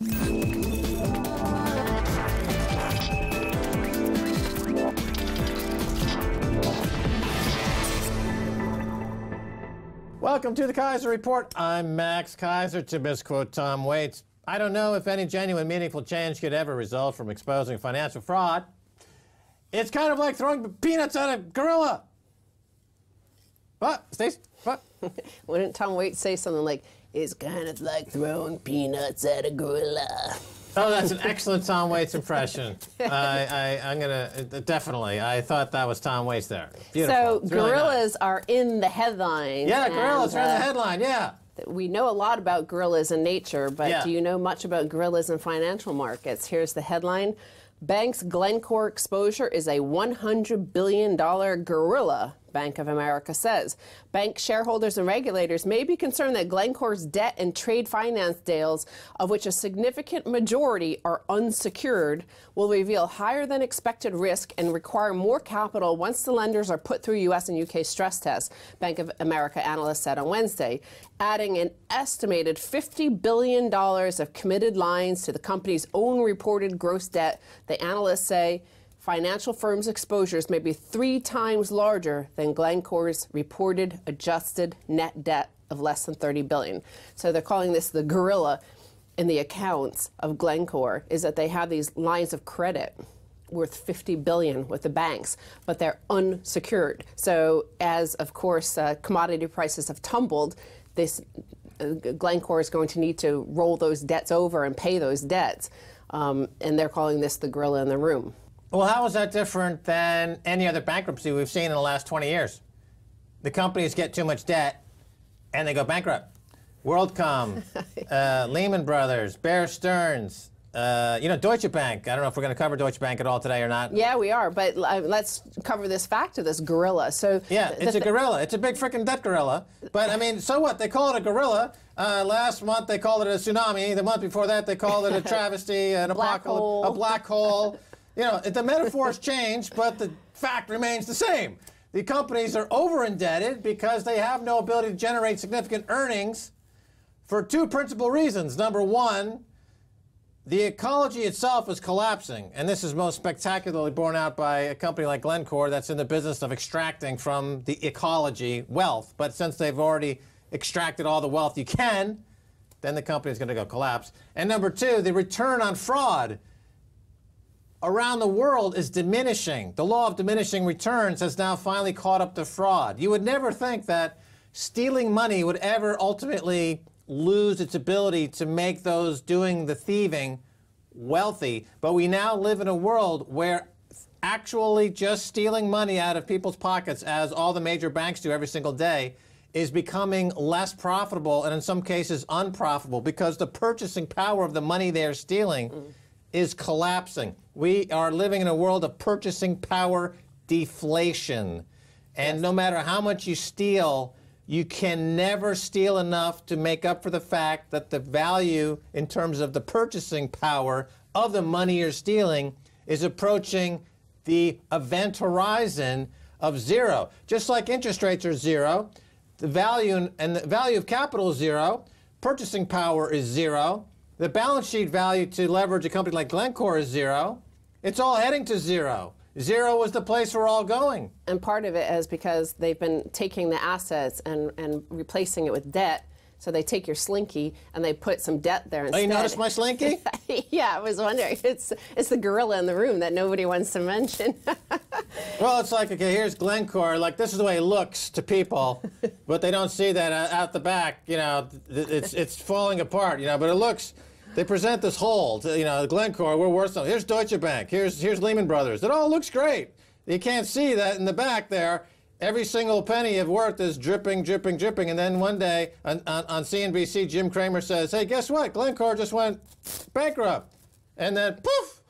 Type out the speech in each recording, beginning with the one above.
Welcome to the Keiser Report. I'm Max Keiser, to misquote Tom Waits. I don't know if any genuine, meaningful change could ever result from exposing financial fraud. It's kind of like throwing peanuts at a gorilla. What, Stacey? What? Wouldn't Tom Waits say something like, it's kind of like throwing peanuts at a gorilla? Oh, that's an excellent Tom Waits impression. I'm going to, definitely. I thought that was Tom Waits there. Beautiful. So it's really gorillas nice. Are in the headlines. Yeah, gorillas are in the headline, yeah. We know a lot about gorillas in nature, but yeah. Do you know much about gorillas in financial markets? Here's the headline. Bank's Glencore exposure is a $100 billion gorilla, Bank of America says. Bank shareholders and regulators may be concerned that Glencore's debt and trade finance deals, of which a significant majority are unsecured, will reveal higher than expected risk and require more capital once the lenders are put through U.S. and U.K. stress tests, Bank of America analysts said on Wednesday, adding an estimated $50 billion of committed lines to the company's own reported gross debt. The analysts say financial firms' exposures may be 3 times larger than Glencore's reported adjusted net debt of less than $30 billion. So they're calling this the gorilla in the accounts of Glencore, is that they have these lines of credit worth $50 billion with the banks, but they're unsecured. So as, of course, commodity prices have tumbled, this Glencore is going to need to roll those debts over and pay those debts. And they're calling this the gorilla in the room. Well, how is that different than any other bankruptcy we've seen in the last 20 years? The companies get too much debt, and they go bankrupt. WorldCom, Lehman Brothers, Bear Stearns, Deutsche Bank. I don't know if we're going to cover Deutsche Bank at all today or not. Yeah, we are, but let's cover this fact of this gorilla. So yeah, it's a gorilla. It's a big freaking debt gorilla. But, I mean, so what? They call it a gorilla. Last month they called it a tsunami. The month before that they called it a travesty, an apocalypse, a black hole. You know, the metaphors change, but the fact remains the same. The companies are over-indebted because they have no ability to generate significant earnings for 2 principal reasons. Number one, the ecology itself is collapsing, and this is most spectacularly borne out by a company like Glencore that's in the business of extracting from the ecology wealth. But since they've already extracted all the wealth you can, then the company is going to go collapse. And number two, the return on fraud around the world is diminishing. The law of diminishing returns has now finally caught up to fraud. You would never think that stealing money would ever ultimately lose its ability to make those doing the thieving wealthy. But we now live in a world where actually just stealing money out of people's pockets, as all the major banks do every single day, is becoming less profitable and in some cases unprofitable because the purchasing power of the money they're stealing is collapsing. We are living in a world of purchasing power deflation. And yes, no matter how much you steal, you can never steal enough to make up for the fact that the value in terms of the purchasing power of the money you're stealing is approaching the event horizon of zero. Just like interest rates are zero, the value of capital is zero, purchasing power is zero, the balance sheet value to leverage a company like Glencore is zero. It's all heading to zero. Zero was the place we're all going. And part of it is because they've been taking the assets and replacing it with debt. So they take your slinky and they put some debt there instead. Oh, you noticed my slinky? Yeah, I was wondering. It's the gorilla in the room that nobody wants to mention. Well, it's like, okay, here's Glencore. Like, this is the way it looks to people, but they don't see that out the back. You know, it's falling apart. You know, but it looks. They present this whole. You know, Glencore, we're worth something. Here's Deutsche Bank. Here's Lehman Brothers. It all looks great. You can't see that in the back there. Every single penny of worth is dripping, dripping, dripping. And then one day on CNBC, Jim Cramer says, hey, guess what? Glencore just went bankrupt. And then, poof,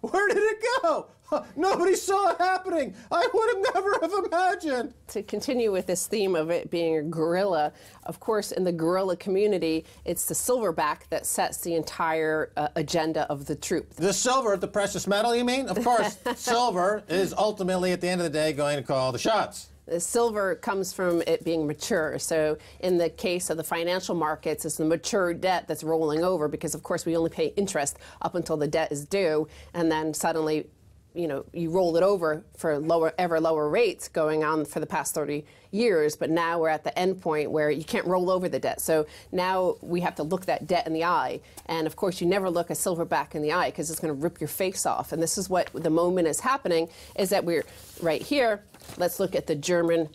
where did it go? Nobody saw it happening. I would have never have imagined. To continue with this theme of it being a gorilla, of course, in the gorilla community, it's the silverback that sets the entire agenda of the troop. The silver, the precious metal, you mean? Of course, silver is ultimately, at the end of the day, going to call the shots. Silver comes from it being mature. So in the case of the financial markets, it's the mature debt that's rolling over because, of course, we only pay interest up until the debt is due, and then suddenly, you know, you roll it over for ever lower rates going on for the past 30 years, but now we're at the end point where you can't roll over the debt. So now we have to look that debt in the eye. And of course, you never look a silverback in the eye because it's going to rip your face off. And this is what the moment is happening, is that we're right here. Let's look at the German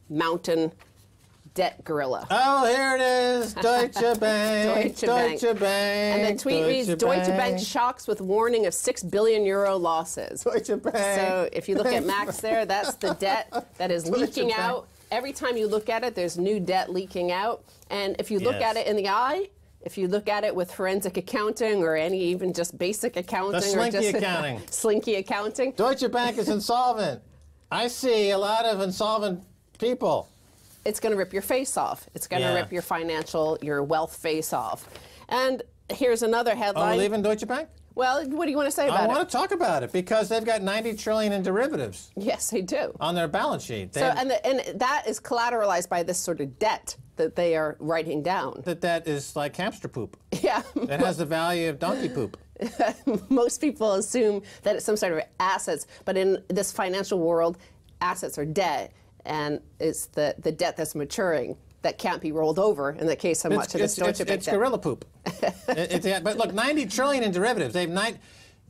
mountain debt gorilla. Oh, here it is. Deutsche Bank. Deutsche Bank. And the tweet reads, Deutsche Bank shocks with warning of €6 billion losses. Deutsche Bank. So if you look at Max there, that's the debt that is leaking out. Every time you look at it, there's new debt leaking out. And if you look at it in the eye, if you look at it with forensic accounting or any even just basic accounting. The slinky accounting. Slinky accounting. Deutsche Bank is insolvent. I see a lot of insolvent people. It's going to rip your face off. It's going to rip your wealth face off. And here's another headline. Oh, we're leaving Deutsche Bank? Well, what do you want to say about it? I want to talk about it because they've got $90 trillion in derivatives. Yes, they do. On their balance sheet. And that is collateralized by this sort of debt that they are writing down. That is like hamster poop. Yeah. It has the value of donkey poop. Most people assume that it's some sort of assets, but in this financial world, assets are debt, and it's the debt that's maturing that can't be rolled over in the case of much of this Deutsche Bank debt. It's gorilla poop. But look, $90 trillion in derivatives.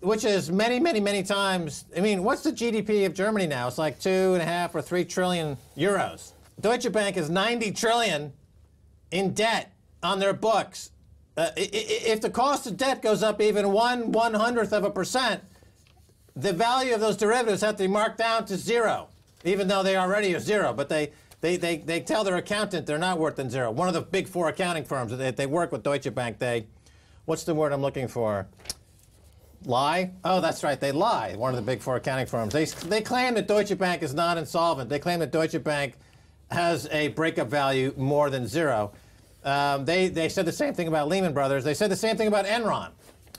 Which is many, many, many times. I mean, what's the GDP of Germany now? It's like 2.5 or 3 trillion euros. Deutsche Bank is $90 trillion in debt on their books. If the cost of debt goes up even 1/100%, the value of those derivatives have to be marked down to zero, even though they already are zero. But they tell their accountant they're not worth than zero. One of the big 4 accounting firms, they work with Deutsche Bank. What's the word I'm looking for? Lie? Oh, that's right. They lie. One of the big 4 accounting firms. They claim that Deutsche Bank is not insolvent. They claim that Deutsche Bank has a breakup value more than zero. They said the same thing about Lehman Brothers. They said the same thing about Enron.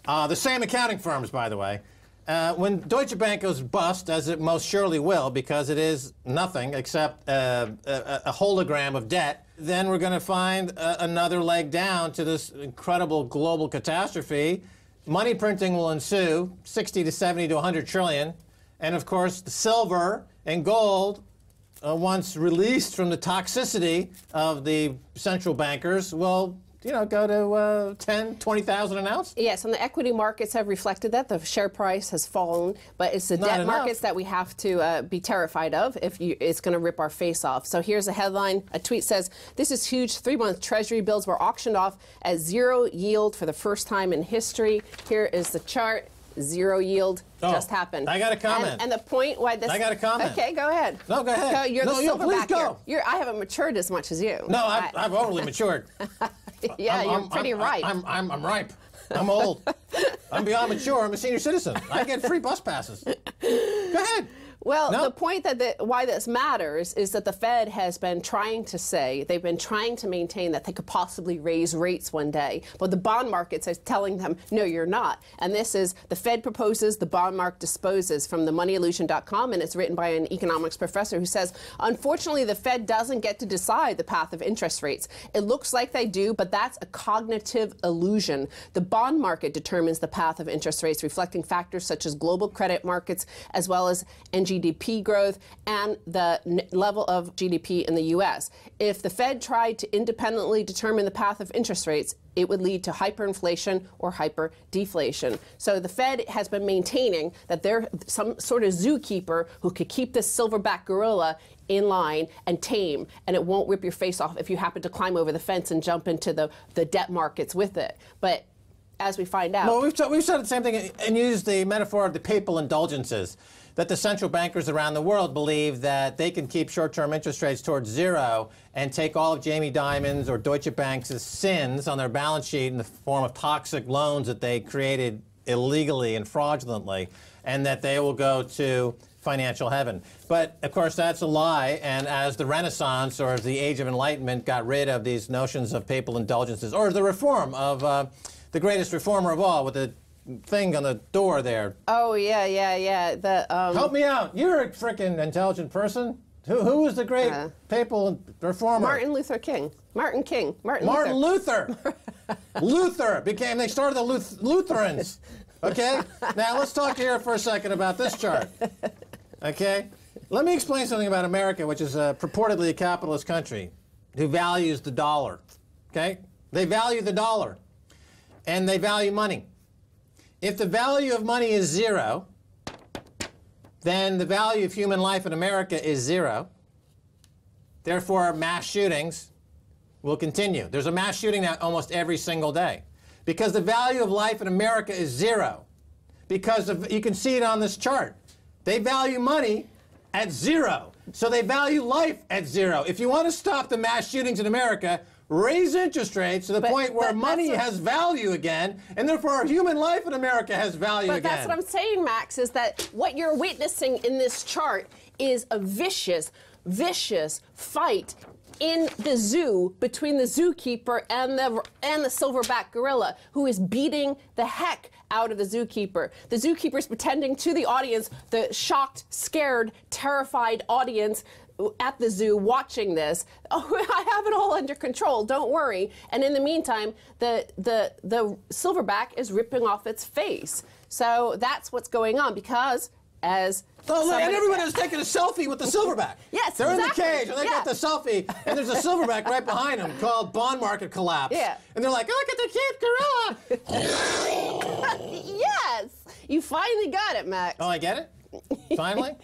The same accounting firms, by the way. When Deutsche Bank goes bust, as it most surely will, because it is nothing except a hologram of debt, then we're going to find another leg down to this incredible global catastrophe. Money printing will ensue, 60 to 70 to 100 trillion. And of course, the silver and gold, once released from the toxicity of the central bankers, will go to 10, 20,000 an ounce? Yes, and the equity markets have reflected that. The share price has fallen, but it's the debt markets that we have to be terrified of if it's going to rip our face off. So here's a headline. A tweet says, this is huge. 3-month Treasury bills were auctioned off at zero yield for the first time in history. Here is the chart. Zero yield just happened. I got a comment. And the point why this... I got a comment. Okay, go ahead. No, go ahead. You're the silverback please go. here. I haven't matured as much as you. No, I've overly matured. Yeah, you're pretty ripe. I'm ripe. I'm old. I'm beyond mature. I'm a senior citizen. I get free bus passes. Go ahead. Well, the point why this matters is that the Fed has been trying to say, they've been trying to maintain that they could possibly raise rates one day, but the bond markets are telling them, no, you're not. And this is, the Fed proposes, the bond market disposes, from themoneyillusion.com, and it's written by an economics professor who says, unfortunately, the Fed doesn't get to decide the path of interest rates. It looks like they do, but that's a cognitive illusion. The bond market determines the path of interest rates, reflecting factors such as global credit markets, as well as GDP growth and the level of GDP in the U.S. If the Fed tried to independently determine the path of interest rates, it would lead to hyperinflation or hyperdeflation. So the Fed has been maintaining that they're some sort of zookeeper who could keep this silverback gorilla in line and tame, and it won't rip your face off if you happen to climb over the fence and jump into the debt markets with it. But as we find out... Well, we've said the same thing and used the metaphor of the papal indulgences, that the central bankers around the world believe that they can keep short-term interest rates towards zero and take all of Jamie Dimon's or Deutsche Bank's sins on their balance sheet in the form of toxic loans that they created illegally and fraudulently, and that they will go to financial heaven. But, of course, that's a lie, and as the Renaissance or as the Age of Enlightenment got rid of these notions of papal indulgences, or the reform of the greatest reformer of all with the thing on the door there. Oh, yeah. Help me out. You're a frickin' intelligent person. Who was the great papal reformer? Martin Luther King. Martin King. Martin Luther. Luther became, they started the Lutherans. Okay? Now let's talk here for a second about this chart. Okay? Let me explain something about America, which is purportedly a capitalist country who values the dollar. Okay? They value the dollar. And they value money. If the value of money is 0, then the value of human life in America is 0. Therefore, mass shootings will continue. There's a mass shooting now almost every single day. Because the value of life in America is 0. Because of, you can see it on this chart. They value money at 0. So they value life at 0. If you want to stop the mass shootings in America, raise interest rates to the point where money has value again, and therefore human life in America has value again. But that's what I'm saying, Max, is that what you're witnessing in this chart is a vicious, vicious fight in the zoo between the zookeeper and the silverback gorilla, who is beating the heck out of the zookeeper. The zookeeper's pretending to the audience, the shocked, scared, terrified audience at the zoo watching this, oh, I have it all under control, don't worry. And in the meantime, the silverback is ripping off its face. So that's what's going on, because as and everyone is taking a selfie with the silverback. Yes, they're exactly. in the cage and they got the selfie, and there's a silverback right behind them called bond market collapse. Yeah. And they're like, look at the cute gorilla. Yes, you finally got it, Max. Oh, I get it? Finally?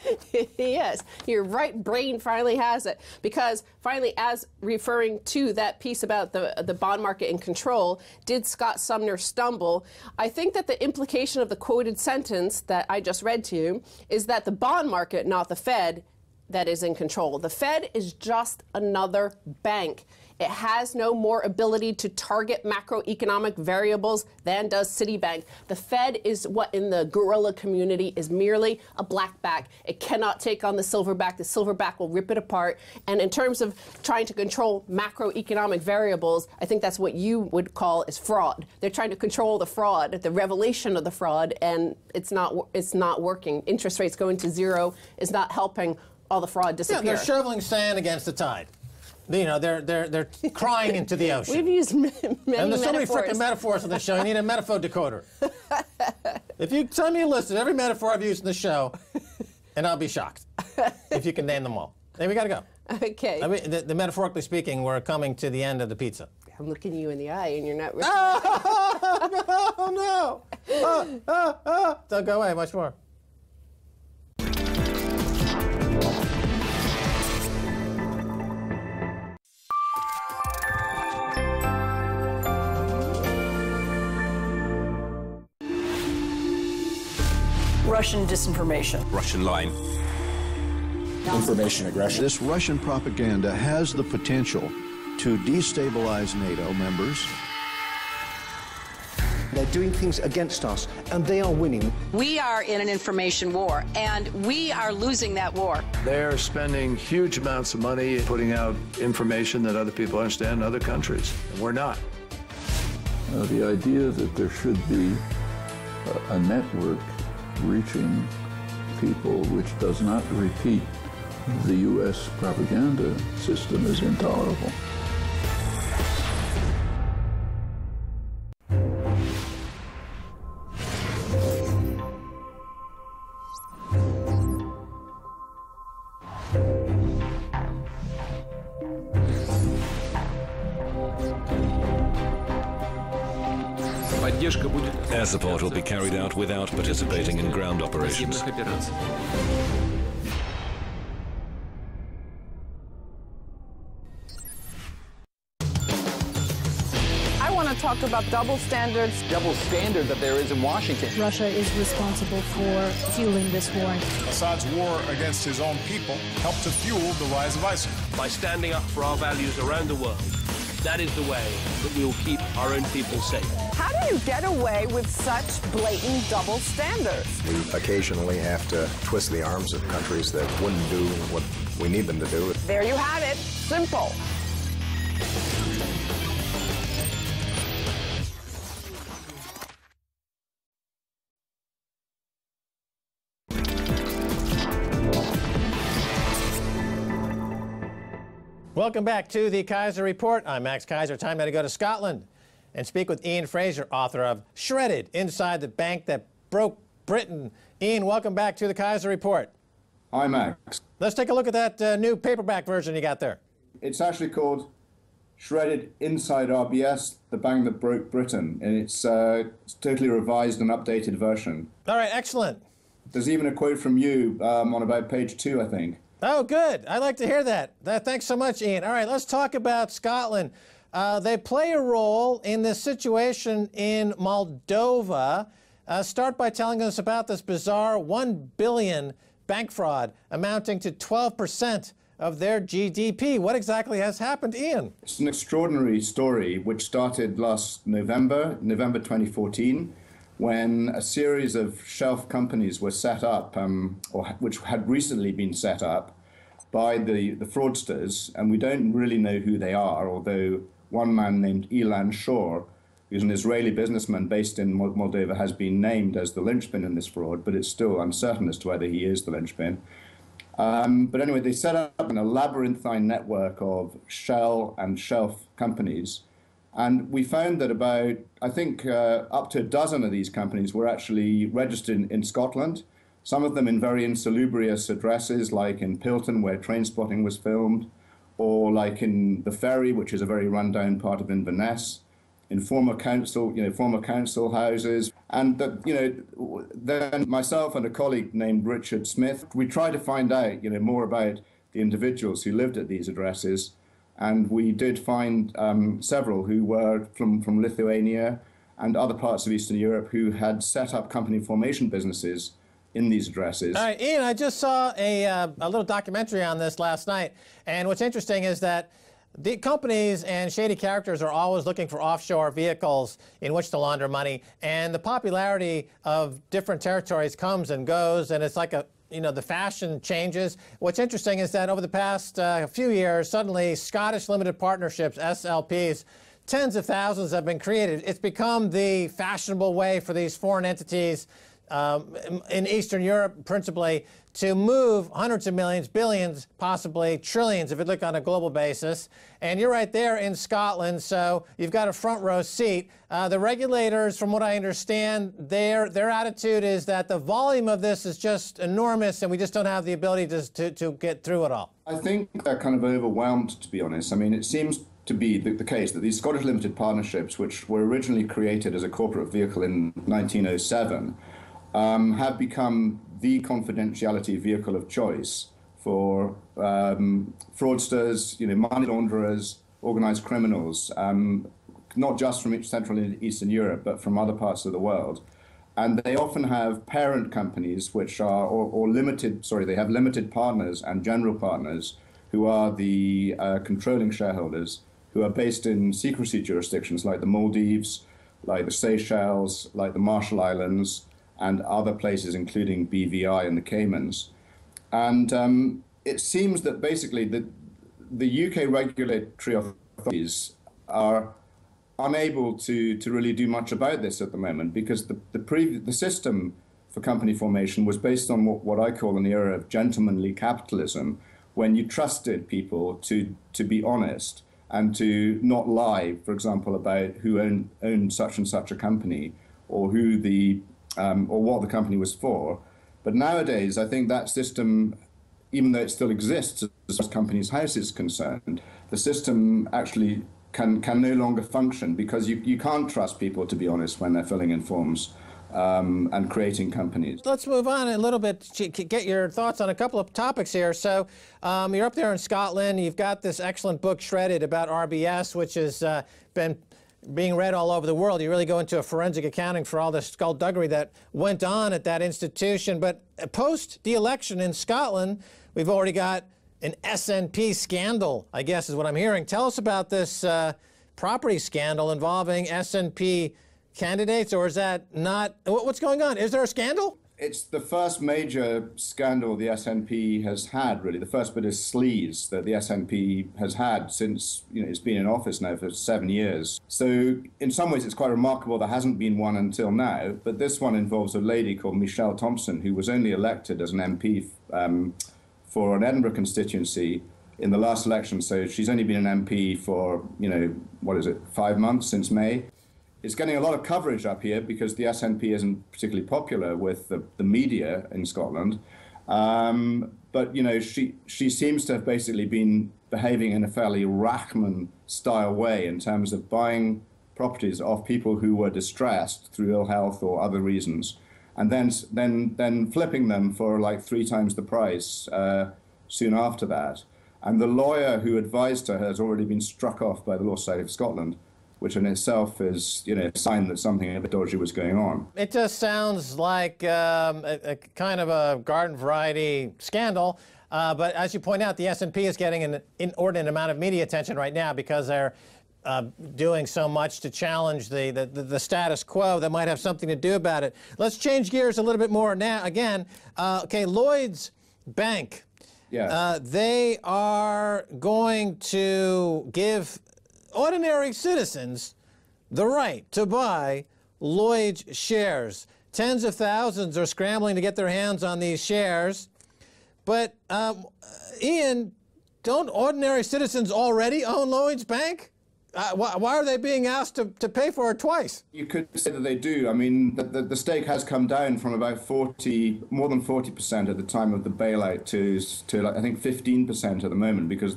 Yes, your right brain finally has it. Because finally, as referring to that piece about the bond market in control, did Scott Sumner stumble? I think that the implication of the quoted sentence that I just read to you is that the bond market, not the Fed, that is in control. The Fed is just another bank. It has no more ability to target macroeconomic variables than does Citibank. The Fed is what in the gorilla community is merely a blackback. It cannot take on the silverback. The silverback will rip it apart. And in terms of trying to control macroeconomic variables, I think that's what you would call is fraud. They're trying to control the fraud, the revelation of the fraud, and it's not working. Interest rates going to 0 is not helping all the fraud disappear. Yeah, they're shoveling sand against the tide. You know, they're crying into the ocean. We've used many and there's so many metaphors. freaking metaphors on this show. You need a metaphor decoder. If you send me a list of every metaphor I've used in the show, and I'll be shocked if you can name them all. Hey, we got to go. Okay. I mean, the metaphorically speaking, we're coming to the end of the pizza. I'm looking you in the eye, and you're not. Oh no! Don't go away. Much more. Russian disinformation. Russian line. Information aggression. This Russian propaganda has the potential to destabilize NATO members. They're doing things against us, and they are winning. We are in an information war, and we are losing that war. They're spending huge amounts of money putting out information that other people understand in other countries, and we're not. The idea that there should be a network reaching people which does not repeat the U.S. propaganda system is intolerable. Air support will be carried out without participating in ground operations. I want to talk about double standards. Double standard that there is in Washington. Russia is responsible for fueling this war. Assad's war against his own people helped to fuel the rise of ISIL. By standing up for our values around the world, that is the way that we will keep our own people safe. How do you get away with such blatant double standards? We occasionally have to twist the arms of countries that wouldn't do what we need them to do. There you have it. Simple. Welcome back to the Keiser Report. I'm Max Keiser. Time now to go to Scotland and speak with Ian Fraser, author of Shredded, Inside the Bank That Broke Britain. Ian, welcome back to the Keiser Report. Hi, Max. Let's take a look at that new paperback version you got there. It's actually called Shredded Inside RBS, the Bank That Broke Britain, and it's a totally revised and updated version. All right, excellent. There's even a quote from you on about page 2, I think. Oh, good. I'd like to hear that. Thanks so much, Ian. All right, let's talk about Scotland. They play a role in this situation in Moldova. Start by telling us about this bizarre $1 billion bank fraud amounting to 12% of their GDP. What exactly has happened, Ian? It's an extraordinary story which started last November 2014, when a series of shelf companies were set up, or which had recently been set up by the fraudsters, and we don't really know who they are, although one man named Ian Fraser, who's an Israeli businessman based in Moldova, has been named as the linchpin in this fraud, but it's still uncertain as to whether he is the linchpin. But anyway, they set up a labyrinthine network of shell and shelf companies. And we found that about, I think, up to a dozen of these companies were actually registered in Scotland, some of them in very insalubrious addresses, like in Pilton, where Train Spotting was filmed, or like in the Ferry, which is a very rundown part of Inverness, in former council houses. And then myself and a colleague named Richard Smith, we tried to find out, more about the individuals who lived at these addresses. And we did find several who were from Lithuania and other parts of Eastern Europe who had set up company formation businesses in these addresses. All right, Ian, I just saw a little documentary on this last night. And what's interesting is that the companies and shady characters are always looking for offshore vehicles in which to launder money. And the popularity of different territories comes and goes, and it's like the fashion changes. What's interesting is that over the past few years, suddenly Scottish limited partnerships, SLPs, tens of thousands have been created. It's become the fashionable way for these foreign entities in Eastern Europe, principally, to move hundreds of millions, billions, possibly trillions, if you look on a global basis. And you're right there in Scotland, so you've got a front row seat. The regulators, from what I understand, their attitude is that the volume of this is just enormous, and we just don't have the ability to get through it all. I think they're kind of overwhelmed, to be honest. I mean, it seems to be the case that these Scottish limited partnerships, which were originally created as a corporate vehicle in 1907, have become the confidentiality vehicle of choice for fraudsters, money launderers, organized criminals, not just from Central and Eastern Europe, but from other parts of the world. And they often have parent companies which are, they have limited partners and general partners who are the controlling shareholders, who are based in secrecy jurisdictions like the Maldives, like the Seychelles, like the Marshall Islands, and other places, including BVI and the Caymans. And it seems that basically the UK regulatory authorities are unable to really do much about this at the moment, because the system for company formation was based on what I call an era of gentlemanly capitalism, when you trusted people to be honest and to not lie, for example, about who owned such and such a company, or who or what the company was for. But nowadays, I think that system, even though it still exists as far as Companies House is concerned, the system actually can no longer function, because you can't trust people to be honest when they're filling in forms and creating companies. Let's move on a little bit to get your thoughts on a couple of topics here. So you're up there in Scotland. You've got this excellent book, Shredded, about RBS, which has been being read all over the world. You really go into a forensic accounting for all the skullduggery that went on at that institution. But post the election in Scotland, we've already got an SNP scandal, I guess is what I'm hearing. Tell us about this property scandal involving SNP candidates, or is that not? What's going on? Is there a scandal? It's the first major scandal the SNP has had, really, the first bit of sleaze that the SNP has had since it's been in office now for 7 years. So in some ways it's quite remarkable there hasn't been one until now, but this one involves a lady called Michelle Thompson, who was only elected as an MP for an Edinburgh constituency in the last election. So she's only been an MP for, 5 months since May. It's getting a lot of coverage up here because the SNP isn't particularly popular with the media in Scotland. But, she seems to have basically been behaving in a fairly Rahman-style way in terms of buying properties off people who were distressed through ill health or other reasons, and then flipping them for like 3 times the price soon after that. And the lawyer who advised her has already been struck off by the Law Society of Scotland, which in itself is, a sign that something a bit dodgy was going on. It just sounds like a kind of a garden variety scandal. But as you point out, the S&P is getting an inordinate amount of media attention right now because they're doing so much to challenge the status quo that might have something to do about it. Let's change gears a little bit more now. Again, Lloyd's Bank. Yeah. They are going to give ordinary citizens the right to buy Lloyd's shares. Tens of thousands are scrambling to get their hands on these shares. But, Ian, don't ordinary citizens already own Lloyd's Bank? Why are they being asked to pay for it twice? You could say that they do. I mean, the stake has come down from about more than 40% at the time of the bailout to I think 15% at the moment, because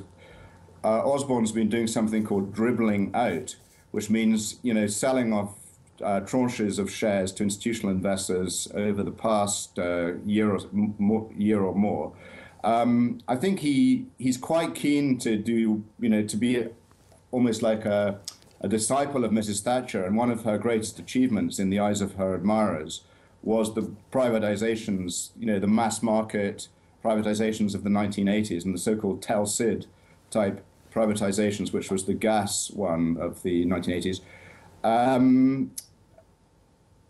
Osborne's been doing something called dribbling out, which means, selling off tranches of shares to institutional investors over the past year or more. I think he's quite keen to do, to be almost like a disciple of Mrs. Thatcher, and one of her greatest achievements in the eyes of her admirers was the privatizations, the mass market privatizations of the 1980s and the so-called Tel-Sid type privatizations, which was the gas one of the 1980s.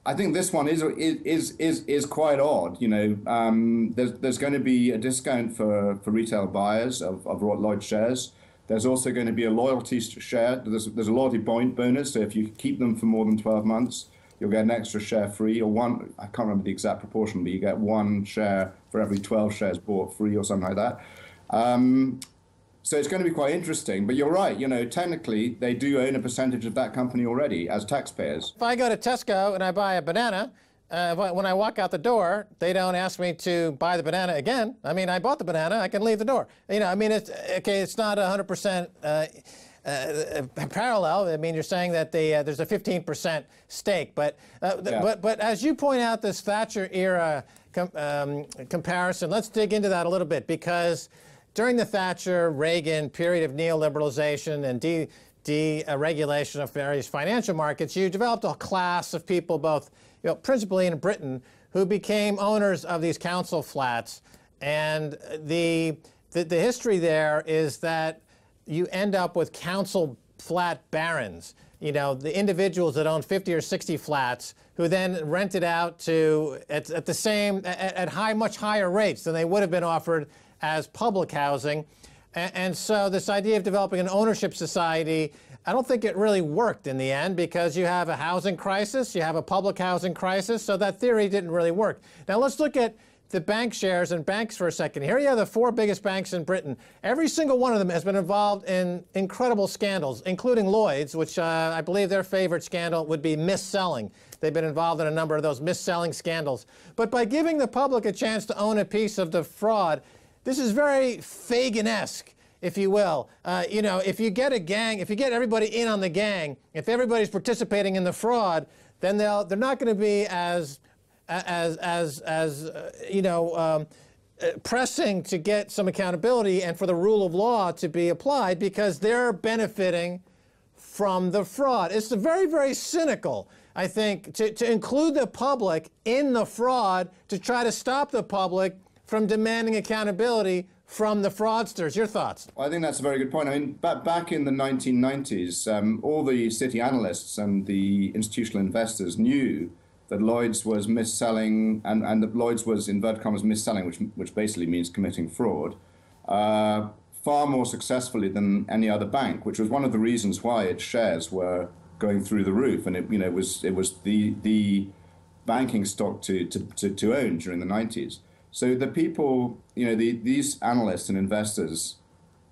I think this one is quite odd. There's going to be a discount for retail buyers of Lloyd shares. There's also going to be a loyalty share. There's a loyalty point bonus. So if you keep them for more than 12 months, you'll get an extra share free, or one. I can't remember the exact proportion, but you get 1 share for every 12 shares bought free, or something like that. So it's going to be quite interesting. But you're right. Technically, they do own a percentage of that company already as taxpayers. If I go to Tesco and I buy a banana, when I walk out the door, they don't ask me to buy the banana again. I mean, I bought the banana, I can leave the door. It's not 100% parallel. I mean, you're saying that there's a 15% stake, but as you point out, this Thatcher era comparison, let's dig into that a little bit, because during the Thatcher-Reagan period of neoliberalization and deregulation of various financial markets, you developed a class of people, both principally in Britain, who became owners of these council flats. And the history there is that you end up with council flat barons, the individuals that own 50 or 60 flats, who then rent it out to at much higher rates than they would have been offered as public housing. And so this idea of developing an ownership society, I don't think it really worked in the end, because you have a housing crisis, you have a public housing crisis, so that theory didn't really work. Now let's look at the bank shares and banks for a second. Here you have the 4 biggest banks in Britain. Every single one of them has been involved in incredible scandals, including Lloyd's, which I believe their favorite scandal would be mis-selling. They've been involved in a number of those mis-selling scandals. But by giving the public a chance to own a piece of the fraud, this is very Fagin-esque, if you will. If you get a gang, if you get everybody in on the gang, if everybody's participating in the fraud, then they're not going to be as pressing to get some accountability and for the rule of law to be applied, because they're benefiting from the fraud. It's very, very cynical, I think, to include the public in the fraud to try to stop the public from demanding accountability from the fraudsters. Your thoughts? Well, I think that's a very good point. I mean, back in the 1990s, all the city analysts and the institutional investors knew that Lloyd's was mis-selling, and that Lloyd's was, inverted commas, mis-selling, which basically means committing fraud, far more successfully than any other bank, which was one of the reasons why its shares were going through the roof. And it was the banking stock to own during the 90s. So the people, these analysts and investors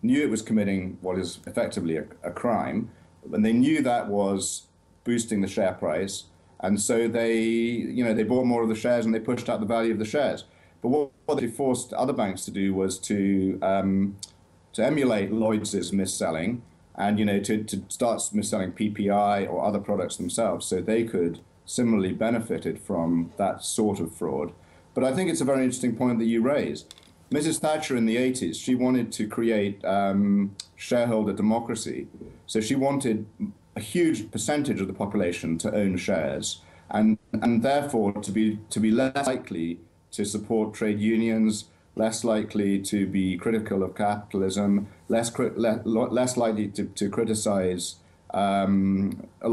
knew it was committing what is effectively a crime, and they knew that was boosting the share price, and so they bought more of the shares and they pushed up the value of the shares. But what they forced other banks to do was to emulate Lloyd's mis-selling, and to start mis-selling PPI or other products themselves, so they could similarly benefited from that sort of fraud. But I think it's a very interesting point that you raised. Mrs. Thatcher in the 80s, she wanted to create shareholder democracy. So she wanted a huge percentage of the population to own shares, and therefore to be less likely to support trade unions, less likely to be critical of capitalism, less likely to criticize a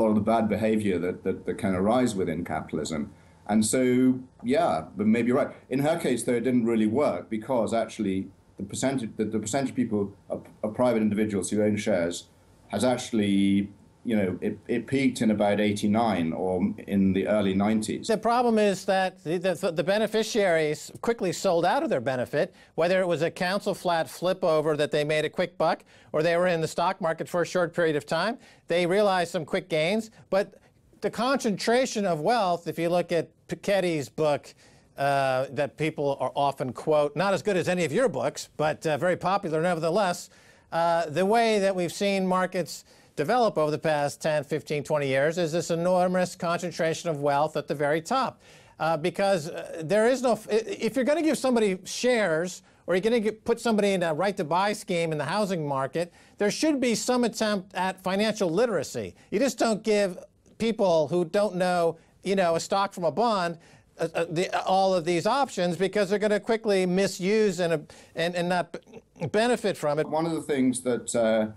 lot of the bad behavior that can arise within capitalism. And so, yeah, but maybe you're right. In her case, though, it didn't really work because actually the percentage of people, of private individuals who own shares, has actually, it peaked in about 89 or in the early 90s. The problem is that the beneficiaries quickly sold out of their benefit, whether it was a council flat flip over that they made a quick buck or they were in the stock market for a short period of time. They realized some quick gains, but the concentration of wealth, if you look at Piketty's book that people are often quote, not as good as any of your books, but very popular nevertheless, the way that we've seen markets develop over the past 10, 15, 20 years is this enormous concentration of wealth at the very top. Because there is no, if you're going to give somebody shares or you're going to put somebody in a right-to-buy scheme in the housing market, there should be some attempt at financial literacy. You just don't give people who don't know, a stock from a bond, all of these options, because they're going to quickly misuse and not benefit from it. One of the things that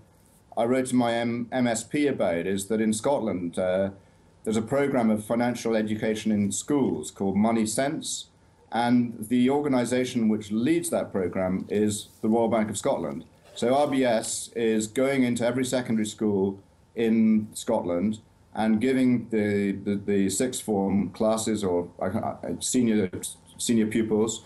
I wrote to my MSP about is that in Scotland there's a program of financial education in schools called Money Sense, and the organisation which leads that program is the Royal Bank of Scotland. So RBS is going into every secondary school in Scotland and giving the sixth form classes or senior pupils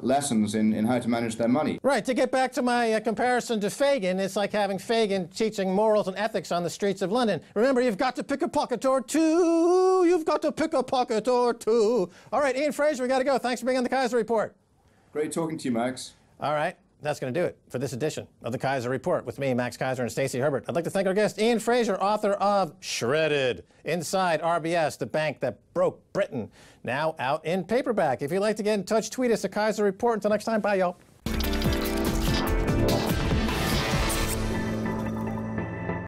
lessons in how to manage their money. Right. To get back to my comparison to Fagin, it's like having Fagin teaching morals and ethics on the streets of London. Remember, you've got to pick a pocket or two. You've got to pick a pocket or two. All right, Ian Fraser, we got to go. Thanks for being on the Keiser Report. Great talking to you, Max. All right. That's going to do it for this edition of the Keiser Report with me, Max Keiser, and Stacy Herbert. I'd like to thank our guest, Ian Fraser, author of Shredded, Inside RBS, the bank that broke Britain, now out in paperback. If you'd like to get in touch, tweet us at Keiser Report. Until next time, bye, y'all.